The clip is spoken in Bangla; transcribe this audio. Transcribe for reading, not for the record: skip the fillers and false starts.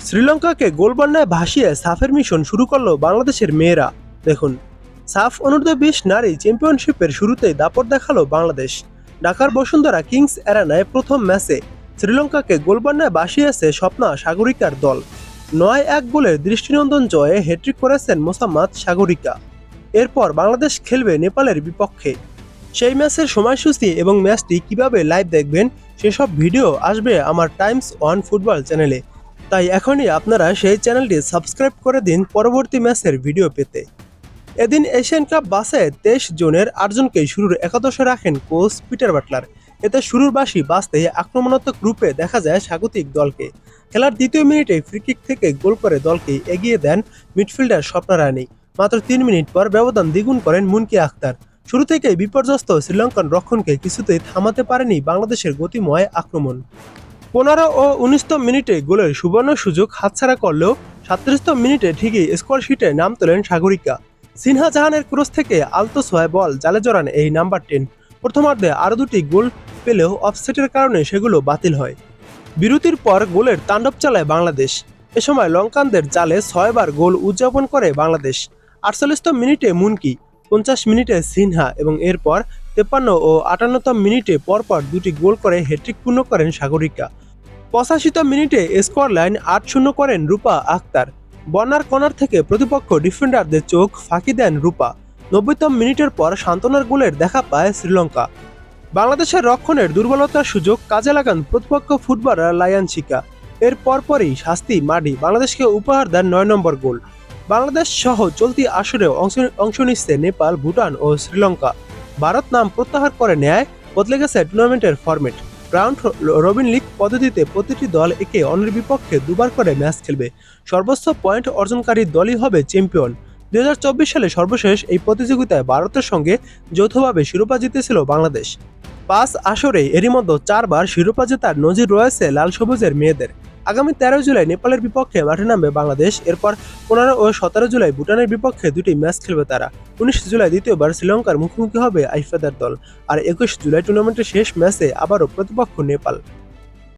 শ্রীলঙ্কাকে গোলবন্যায় ভাসিয়ে সাফের মিশন শুরু করলো বাংলাদেশের মেয়েরা। দেখুন, সাফ অনূর্ধ্ব-20 নারী চ্যাম্পিয়নশিপের শুরুতেই দাপট দেখালো বাংলাদেশ। ঢাকার বসুন্ধরা কিংস এরেনায় প্রথম ম্যাচে শ্রীলঙ্কাকে গোলবন্যায় ভাসিয়েছে স্বপ্না সাগরিকার দল। ৯-১ গোলের দৃষ্টিনন্দন জয়ে হ্যাট্রিক করেছেন মোসাম্মদ সাগরিকা। এরপর বাংলাদেশ খেলবে নেপালের বিপক্ষে। সেই ম্যাচের সময়সূচি এবং ম্যাচটি কিভাবে লাইভ দেখবেন সেসব ভিডিও আসবে আমার টাইমস ওয়ান ফুটবল চ্যানেলে। তাই এখনই আপনারা সেই চ্যানেলটি সাবস্ক্রাইব করে দিন পরবর্তী ম্যাচের ভিডিও পেতে। এদিন এশিয়ান কাপ বাসে 23 জনের 8 জনকেই শুরুর একাদশে রাখেন কোচ পিটার বাটলার। এতে শুরুর বাসি বাজতে আক্রমণাত্মক রূপে দেখা যায় স্বাগতিক দলকে। খেলার দ্বিতীয় মিনিটে ফ্রিকিক থেকে গোল করে দলকে এগিয়ে দেন মিডফিল্ডার স্বপ্না রানী। মাত্র 3 মিনিট পর ব্যবধান দ্বিগুণ করেন মুনকি আক্তার। শুরু থেকেই বিপর্যস্ত শ্রীলঙ্কান রক্ষণকে কিছুতেই থামাতে পারেনি বাংলাদেশের গতিময় আক্রমণ। 15 ও 19তম মিনিটে গোলের সুবর্ণ সুযোগ হাতছাড়া করলেও 37তম মিনিটে ঠিকই স্কোরশিটে নাম তোলেন সাগরিকা। সিনহা জাহানের ক্রস থেকে আলতো ছোঁয়ায় বল জালে জড়ান এই নাম্বার 10। প্রথমার্ধে আরও দুটি গোল পেলেও অফসাইডের কারণে সেগুলো বাতিল হয়। বিরতির পর গোলের তাণ্ডব চালায় বাংলাদেশ। এ সময় লঙ্কানদের জালে 6 বার গোল উদযাপন করে বাংলাদেশ। 48তম মিনিটে মুনকি, 50 মিনিটে সিনহা এবং এরপর 53 ও 58তম মিনিটে পরপর দুটি গোল করে হ্যাট্রিক পূর্ণ করেন সাগরিকা। 85তম মিনিটে স্কোর লাইন 8-0 করেন রূপা আক্তার। বন্যার কর্নার থেকে প্রতিপক্ষ ডিফেন্ডারদের চোখ ফাঁকি দেন রূপা। 90তম মিনিটের পর সান্ত্বনার গোলের দেখা পায় শ্রীলঙ্কা। বাংলাদেশের রক্ষণের দুর্বলতার সুযোগ কাজে লাগান প্রতিপক্ষ ফুটবলার লায়ান শিকা। এর পরপরই শাস্তি মাডি বাংলাদেশকে উপহার দেন 9 নম্বর গোল। বাংলাদেশ সহ চলতি আসরেও অংশ নিচ্ছে নেপাল, ভুটান ও শ্রীলঙ্কা। ভারত নাম প্রত্যাহার করে নেয় বদলে গেছে টুর্নামেন্টের ফরম্যাট। রাউন্ড রবিন লিগ পদ্ধতিতে প্রতিটি দল একে অন্যের বিপক্ষে দুবার করে ম্যাচ খেলবে। সর্বোচ্চ পয়েন্ট অর্জনকারী দলই হবে চ্যাম্পিয়ন। 2024 সালে সর্বশেষ এই প্রতিযোগিতায় ভারতের সঙ্গে যৌথভাবে শিরোপা জিতেছিল বাংলাদেশ। 5 আসরে এরই মধ্যে 4 বার শিরোপা জেতার নজির রয়েছে লাল সবুজের মেয়েদের। আগামী 13 জুলাই নেপালের বিপক্ষে মাঠে নামবে বাংলাদেশ। এরপর 15 ও 17 জুলাই ভুটানের বিপক্ষে দুটি ম্যাচ খেলবে তারা। 19 জুলাই দ্বিতীয়বার শ্রীলঙ্কার মুখোমুখি হবে আইফেদার দল। আর 21 জুলাই টুর্নামেন্টের শেষ ম্যাচে আবারও প্রতিপক্ষ নেপাল।